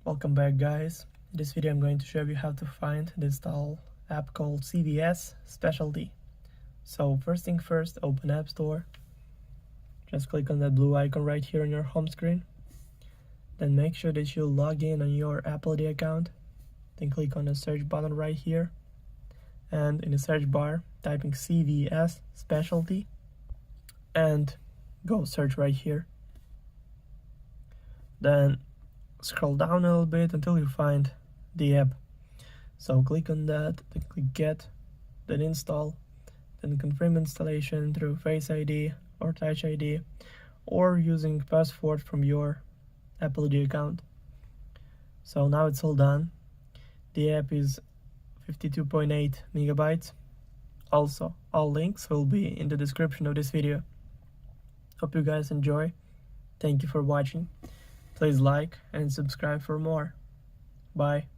Welcome back, guys. In this video I'm going to show you how to find and install app called CVS Specialty. So first thing first, open App Store. Just click on that blue icon right here on your home screen. Then make sure that you log in on your Apple ID account. Then click on the search button right here. And in the search bar, typing CVS Specialty. And go search right here. Then scroll down a little bit until you find the app. So click on that, then click Get, then Install, then confirm installation through Face ID or Touch ID, or using password from your Apple ID account. So now it's all done. The app is 52.8 megabytes. Also, all links will be in the description of this video. Hope you guys enjoy. Thank you for watching. Please like and subscribe for more. Bye.